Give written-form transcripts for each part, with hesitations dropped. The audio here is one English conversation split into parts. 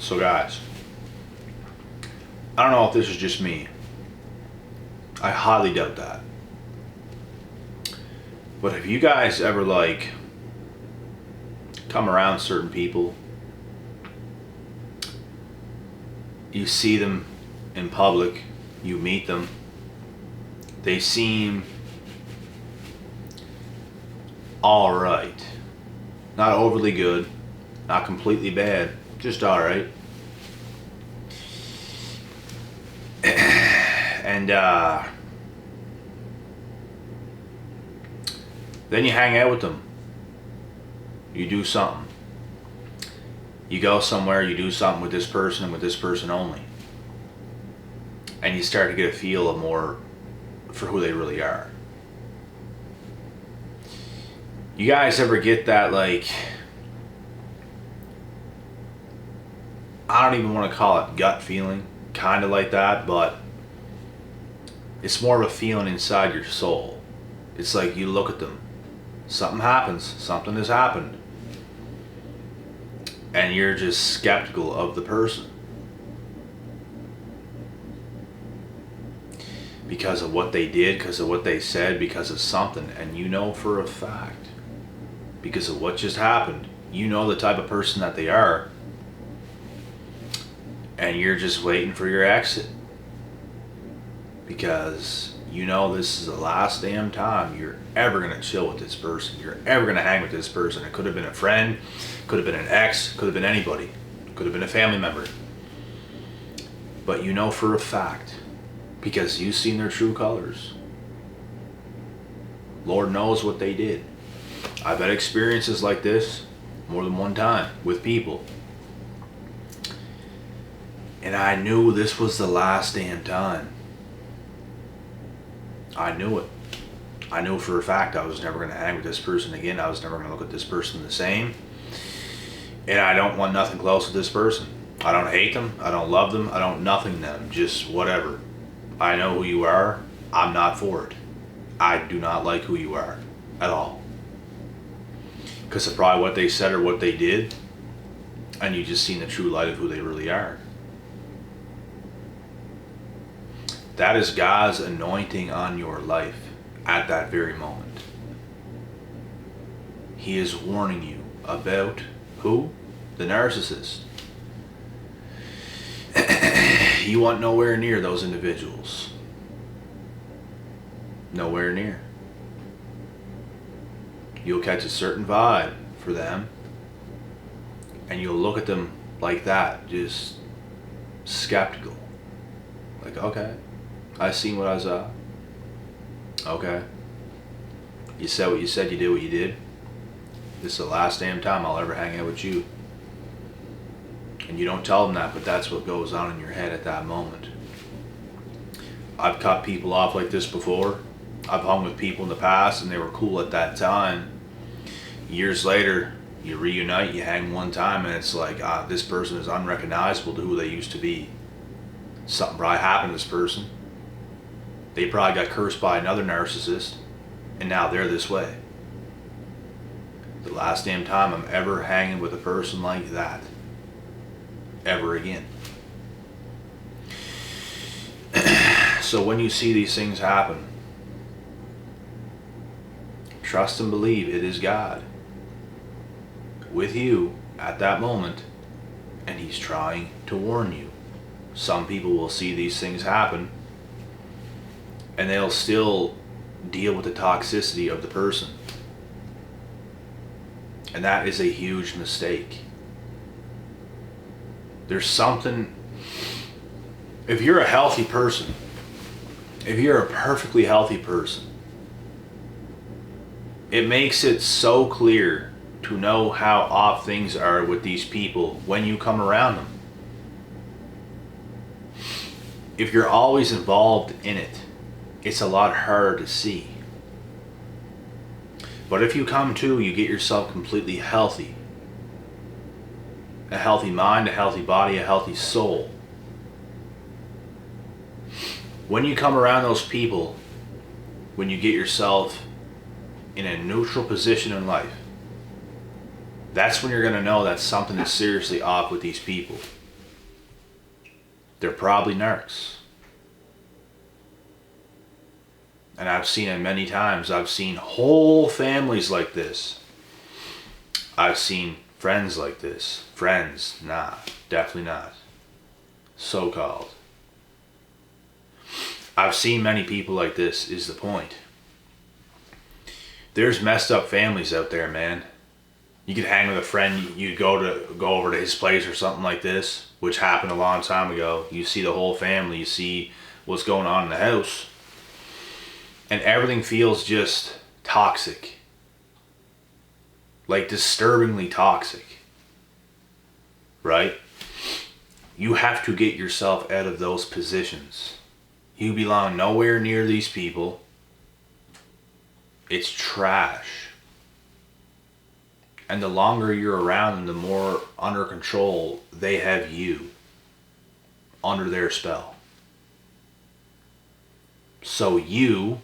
So guys, I don't know if this is just me. I highly doubt that. But have you guys ever come around certain people, you see them in public, you meet them, they seem alright. Not overly good, not completely bad, just alright. And then you hang out with them. You do something. You go somewhere, you do something with this person and with this person only. And you start to get a feel of more for who they really are. You guys ever get that, I don't even want to call it gut feeling, kind of like that, but it's more of a feeling inside your soul. It's like you look at them, something happens, something has happened, and you're just skeptical of the person because of what they did, because of what they said, because of something. And you know for a fact, because of what just happened, you know the type of person that they are, and you're just waiting for your exit because you know this is the last damn time you're ever going to chill with this person, you're ever going to hang with this person. It could have been a friend, could have been an ex, could have been anybody, could have been a family member, but you know for a fact because you've seen their true colors. Lord knows what they did. I've had experiences like this more than one time with people, and I knew this was the last damn time. I knew it. I knew for a fact I was never going to hang with this person again. I was never going to look at this person the same. And I don't want nothing close to this person. I don't hate them. I don't love them. I don't nothing them. Just whatever. I know who you are. I'm not for it. I do not like who you are at all. Because of probably what they said or what they did. And you just seen the true light of who they really are. That is God's anointing on your life at that very moment. He is warning you about who? The narcissist. You want nowhere near those individuals. Nowhere near. You'll catch a certain vibe for them, and you'll look at them like that, just skeptical. Like, okay, I seen what I saw. Okay. You said what you said, you did what you did. This is the last damn time I'll ever hang out with you. And you don't tell them that, but that's what goes on in your head at that moment. I've cut people off like this before. I've hung with people in the past and they were cool at that time. Years later, you reunite, you hang one time, and it's like, this person is unrecognizable to who they used to be. Something probably happened to this person. They probably got cursed by another narcissist, and now they're this way. The last damn time I'm ever hanging with a person like that. Ever again. So when you see these things happen, trust and believe it is God with you at that moment, and He's trying to warn you. Some people will see these things happen and they'll still deal with the toxicity of the person, and that is a huge mistake. There's something, if you're a healthy person, if you're a perfectly healthy person, it makes it so clear to know how off things are with these people when you come around them. If you're always involved in it, it's a lot harder to see. But if you come to, you get yourself completely healthy. A healthy mind, a healthy body, a healthy soul. When you come around those people, when you get yourself in a neutral position in life, that's when you're going to know that something is seriously off with these people. They're probably narcs. And I've seen it many times. I've seen whole families like this. I've seen friends like this. Friends, nah, definitely not. So-called. I've seen many people like this, is the point. There's messed up families out there, man. You could hang with a friend, you go over to his place or something like this, which happened a long time ago. You see the whole family, you see what's going on in the house, and everything feels just toxic. Like disturbingly toxic. Right? You have to get yourself out of those positions. You belong nowhere near these people. It's trash. And the longer you're around them, the more under control they have you. Under their spell. So you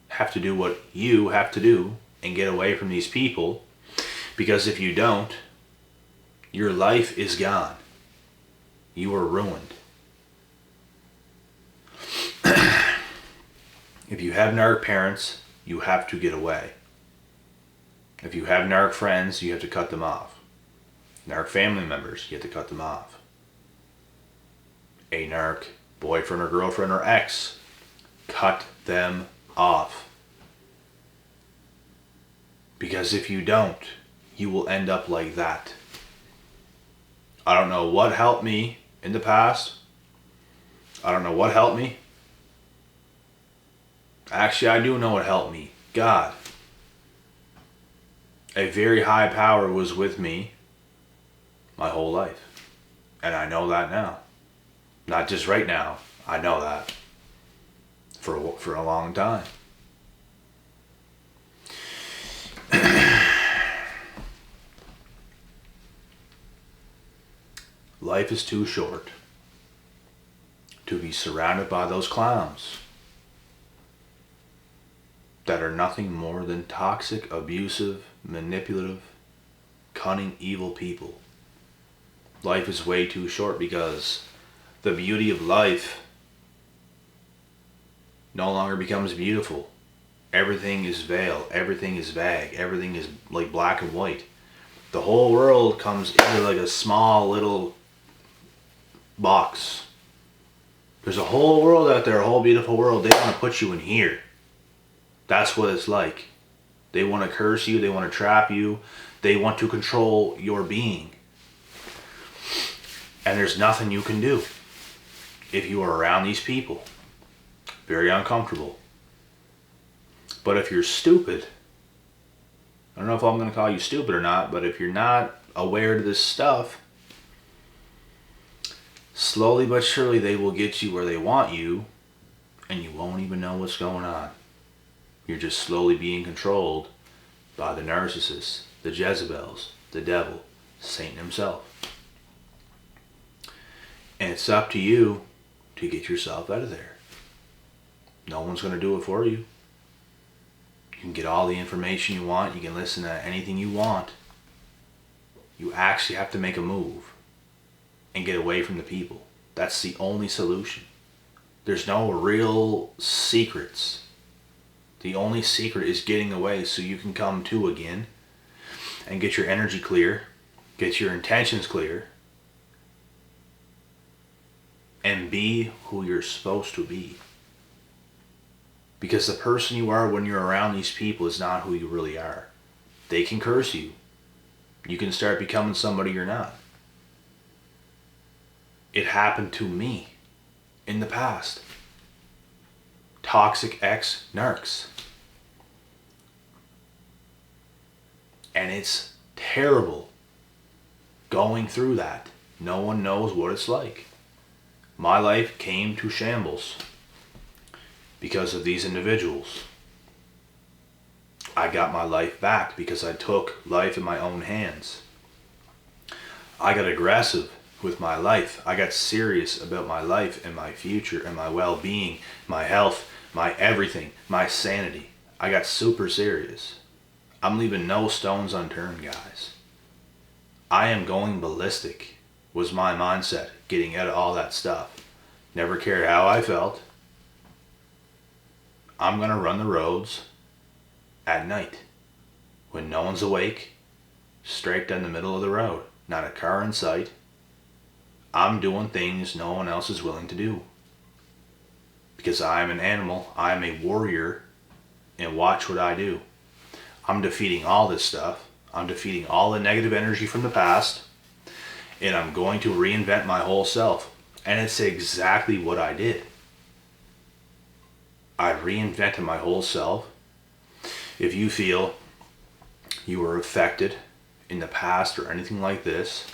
have to do what you have to do and get away from these people. Because if you don't, your life is gone. You are ruined. If you have narc parents, you have to get away. If you have narc friends, you have to cut them off. Narc family members, you have to cut them off. A narc boyfriend or girlfriend or ex, cut them off. Because if you don't, you will end up like that. I don't know what helped me in the past. I don't know what helped me. Actually, I do know what helped me. God. A very high power was with me my whole life. And I know that now. Not just right now. I know that. For a long time. Life is too short to be surrounded by those clowns that are nothing more than toxic, abusive, manipulative, cunning, evil people. Life is way too short because the beauty of life no longer becomes beautiful. Everything is veiled, everything is vague, everything is like black and white. The whole world comes into like a small little box. There's a whole world out there, a whole beautiful world. They want to put you in here. That's what it's like. They want to curse you, they want to trap you, they want to control your being. And there's nothing you can do if you are around these people. Very uncomfortable. But if you're stupid, I don't know if I'm going to call you stupid or not, but if you're not aware of this stuff, slowly but surely they will get you where they want you, and you won't even know what's going on. You're just slowly being controlled by the narcissists, the Jezebels, the devil, Satan himself. And it's up to you to get yourself out of there. No one's going to do it for you. You can get all the information you want. You can listen to anything you want. You actually have to make a move and get away from the people. That's the only solution. There's no real secrets. The only secret is getting away so you can come to again and get your energy clear, get your intentions clear, and be who you're supposed to be. Because the person you are when you're around these people is not who you really are. They can curse you. You can start becoming somebody you're not. It happened to me in the past. Toxic ex-narcs. And it's terrible going through that. No one knows what it's like. My life came to shambles because of these individuals. I got my life back because I took life in my own hands. I got aggressive with my life. I got serious about my life and my future and my well-being, my health, my everything, my sanity. I got super serious. I'm leaving no stones unturned, guys. I am going ballistic. was my mindset, getting out of all that stuff. Never cared how I felt. I'm going to run the roads at night when no one's awake, straight down the middle of the road, not a car in sight. I'm doing things no one else is willing to do. Because I'm an animal, I'm a warrior, and watch what I do. I'm defeating all this stuff. I'm defeating all the negative energy from the past, and I'm going to reinvent my whole self. And it's exactly what I did. I reinvented my whole self. If you feel you were affected in the past or anything like this,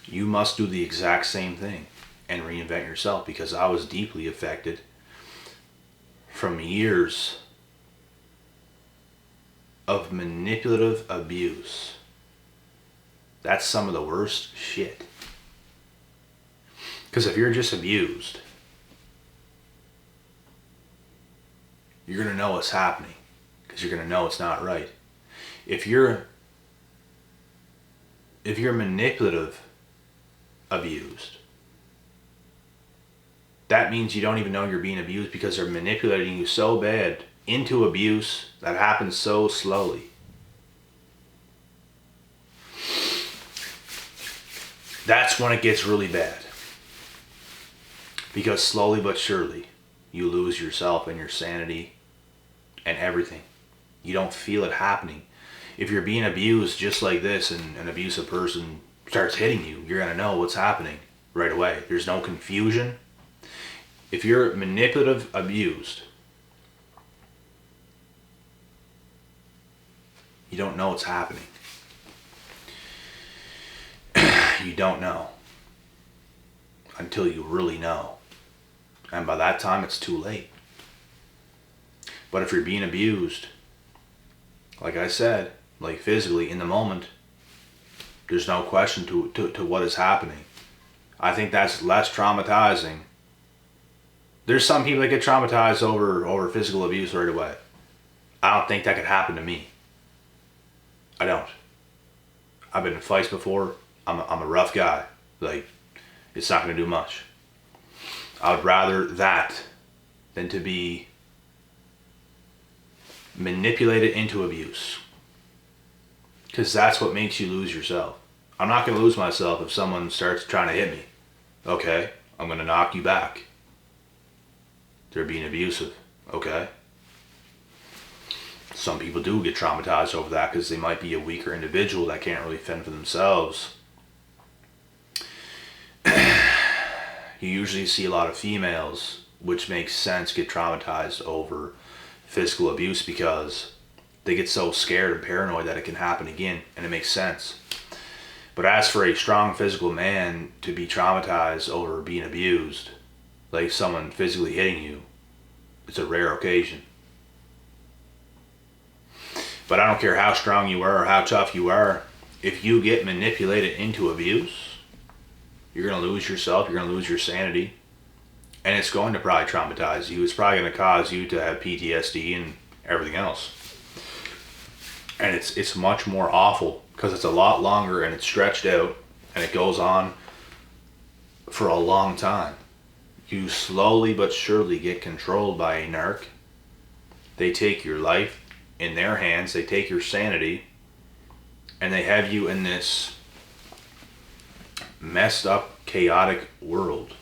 you must do the exact same thing and reinvent yourself, because I was deeply affected from years of manipulative abuse. That's some of the worst shit. Because if you're just abused, you're going to know what's happening, because you're going to know it's not right. If you're manipulative abused, that means you don't even know you're being abused, because they're manipulating you so bad into abuse that happens so slowly. That's when it gets really bad. Because slowly but surely, you lose yourself and your sanity and everything. You don't feel it happening. If you're being abused just like this and an abusive person starts hitting you, you're going to know what's happening right away. There's no confusion. If you're manipulative abused, you don't know what's happening. You don't know until you really know. And by that time, it's too late. But if you're being abused, like I said, like physically in the moment, there's no question to what is happening. I think that's less traumatizing. There's some people that get traumatized over physical abuse right away. I don't think that could happen to me. I don't. I've been in fights before. I'm a rough guy. Like, it's not going to do much. I would rather that than to be manipulated into abuse. Because that's what makes you lose yourself. I'm not going to lose myself if someone starts trying to hit me. Okay, I'm going to knock you back. They're being abusive. Okay. Some people do get traumatized over that because they might be a weaker individual that can't really fend for themselves. You usually see a lot of females, which makes sense, get traumatized over physical abuse because they get so scared and paranoid that it can happen again, and it makes sense. But as for a strong physical man to be traumatized over being abused, like someone physically hitting you, it's a rare occasion. But I don't care how strong you are or how tough you are, if you get manipulated into abuse, you're going to lose yourself, you're going to lose your sanity, and it's going to probably traumatize you. It's probably going to cause you to have PTSD and everything else. And it's much more awful because it's a lot longer and it's stretched out and it goes on for a long time. You slowly but surely get controlled by a narc. They take your life in their hands, they take your sanity, and they have you in this messed up, chaotic world.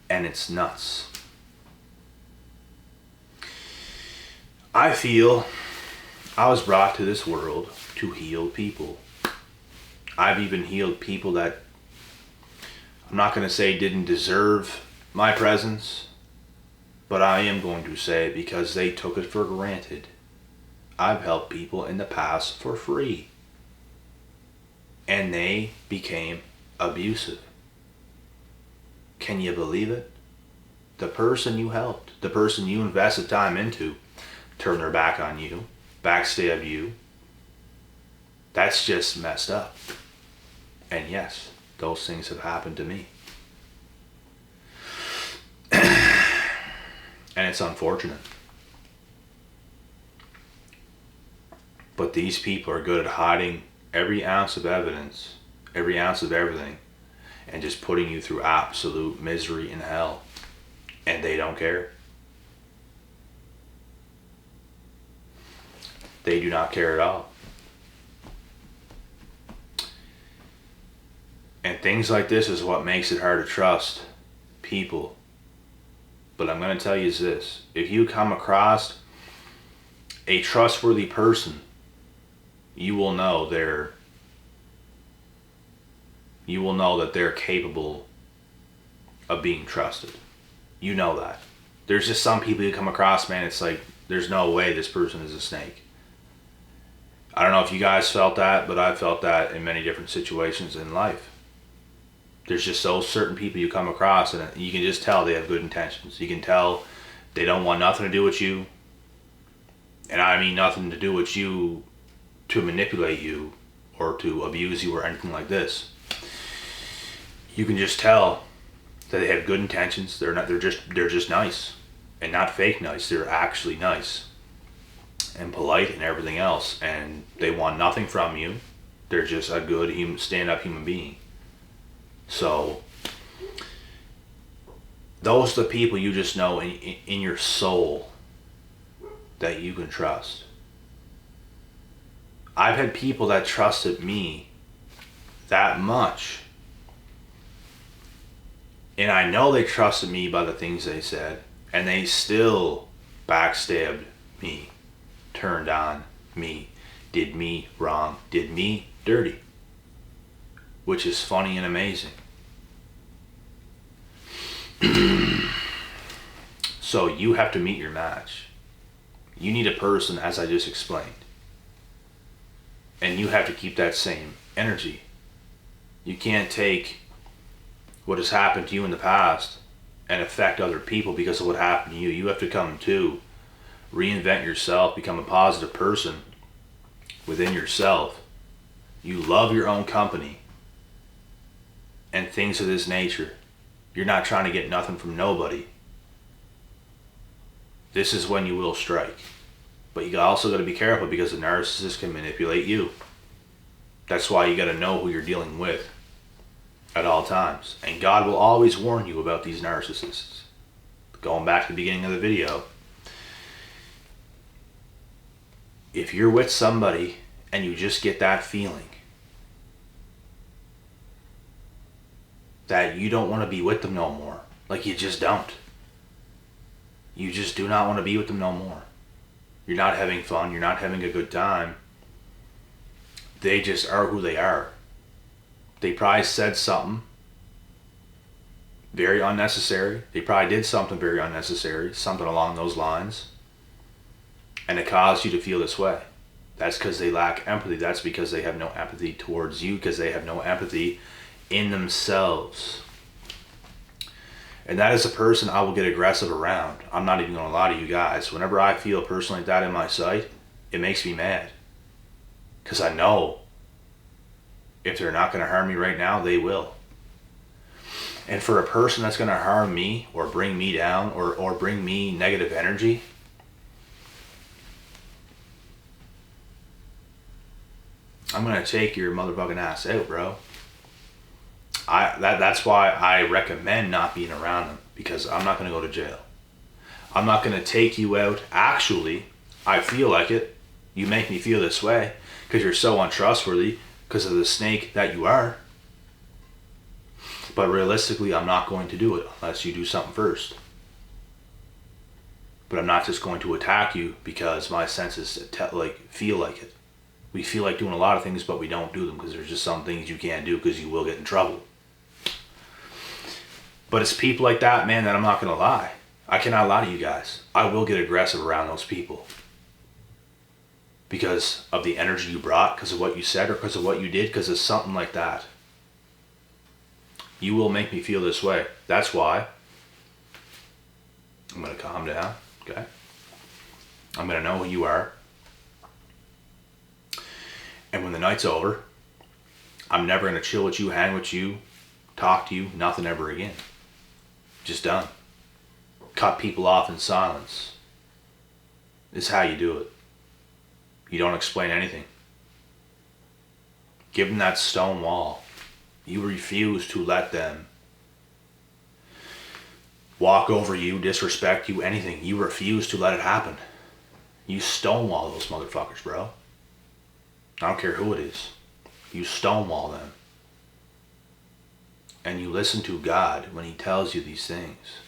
And it's nuts. I feel I was brought to this world to heal people. I've even healed people that I'm not going to say didn't deserve my presence, but I am going to say because they took it for granted. I've helped people in the past for free. And they became abusive. Can you believe it? The person you helped, the person you invested time into, turn their back on you, backstab you. That's just messed up. And yes, those things have happened to me. And it's unfortunate. But these people are good at hiding every ounce of evidence, every ounce of everything, and just putting you through absolute misery and hell. And they don't care. They do not care at all. And things like this is what makes it hard to trust people. But I'm going to tell you this. If you come across a trustworthy person, you will know that they're capable of being trusted. You know that. There's just some people you come across, man, it's like, there's no way this person is a snake. I don't know if you guys felt that, but I felt that in many different situations in life. There's just those certain people you come across and you can just tell they have good intentions. You can tell they don't want nothing to do with you. And I mean nothing to do with you to manipulate you or to abuse you or anything like this. You can just tell that they have good intentions. They're just nice. And not fake nice. They're actually nice and polite and everything else. And they want nothing from you. They're just a good stand-up human being. So those are the people you just know in your soul that you can trust. I've had people that trusted me that much, and I know they trusted me by the things they said, and they still backstabbed me, turned on me, did me wrong, did me dirty, which is funny and amazing. So you have to meet your match. You need a person, as I just explained. And you have to keep that same energy. You can't take what has happened to you in the past and affect other people because of what happened to you. You have to come to reinvent yourself, become a positive person within yourself. You love your own company and things of this nature. You're not trying to get nothing from nobody. This is when you will strike. But you also got to be careful because the narcissist can manipulate you. That's why you got to know who you're dealing with at all times. And God will always warn you about these narcissists. Going back to the beginning of the video, if you're with somebody and you just get that feeling that you don't want to be with them no more, like you just don't. You just do not want to be with them no more. You're not having fun. You're not having a good time. They just are who they are. They probably said something very unnecessary. They probably did something very unnecessary, something along those lines. And it caused you to feel this way. That's because they lack empathy. That's because they have no empathy towards you, because they have no empathy in themselves. And that is a person I will get aggressive around. I'm not even going to lie to you guys. Whenever I feel a person like that in my sight, it makes me mad. Because I know if they're not going to harm me right now, they will. And for a person that's going to harm me or bring me down or bring me negative energy, I'm going to take your motherfucking ass out, bro. That's why I recommend not being around them, because I'm not going to go to jail. I'm not going to take you out. Actually, I feel like it. You make me feel this way because you're so untrustworthy because of the snake that you are. But realistically, I'm not going to do it unless you do something first. But I'm not just going to attack you because my senses feel like it. We feel like doing a lot of things, but we don't do them because there's just some things you can't do because you will get in trouble. But it's people like that, man, that I'm not going to lie. I cannot lie to you guys. I will get aggressive around those people. Because of the energy you brought, because of what you said, or because of what you did, because of something like that. You will make me feel this way. That's why I'm going to calm down, okay? I'm going to know who you are. And when the night's over, I'm never going to chill with you, hang with you, talk to you, nothing ever again. Just done. Cut people off in silence. This is how you do it. You don't explain anything. Give them that stone wall. You refuse to let them walk over you, disrespect you, anything. You refuse to let it happen. You stonewall those motherfuckers, bro. I don't care who it is. You stonewall them. And you listen to God when he tells you these things.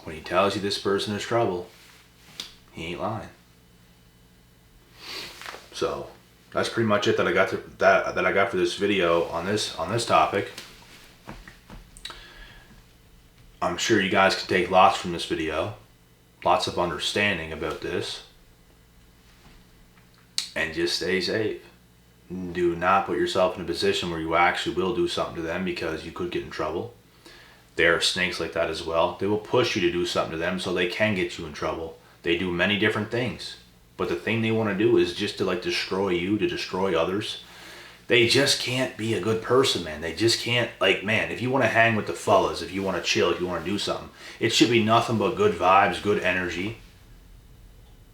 When he tells you this person is trouble, he ain't lying. So that's pretty much it that I got that I got for this video on this topic. I'm sure you guys can take lots from this video, lots of understanding about this, and just stay safe. Do not put yourself in a position where you actually will do something to them, because you could get in trouble. There are snakes like that as well. They will push you to do something to them so they can get you in trouble. They do many different things. But the thing they want to do is just to like destroy you, to destroy others. They just can't be a good person, man. They just can't, like, man, if you want to hang with the fellas, if you want to chill, if you want to do something, it should be nothing but good vibes, good energy,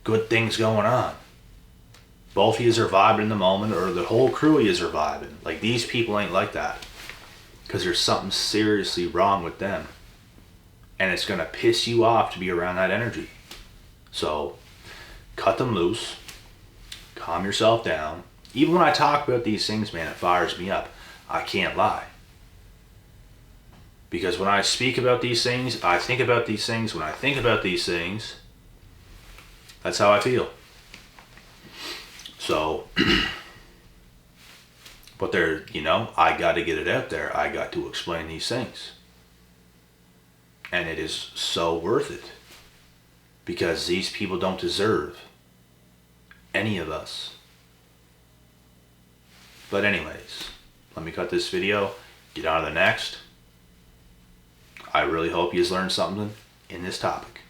good things going on. Both of yous are vibing in the moment, or the whole crew of yous are vibing. Like, these people ain't like that. Because there's something seriously wrong with them. And it's going to piss you off to be around that energy. So, cut them loose. Calm yourself down. Even when I talk about these things, man, it fires me up. I can't lie. Because when I speak about these things, I think about these things. When I think about these things, that's how I feel. So, but there, you know, I got to get it out there. I got to explain these things. And it is so worth it. Because these people don't deserve any of us. But anyways, let me cut this video, get on to the next. I really hope you learned something in this topic.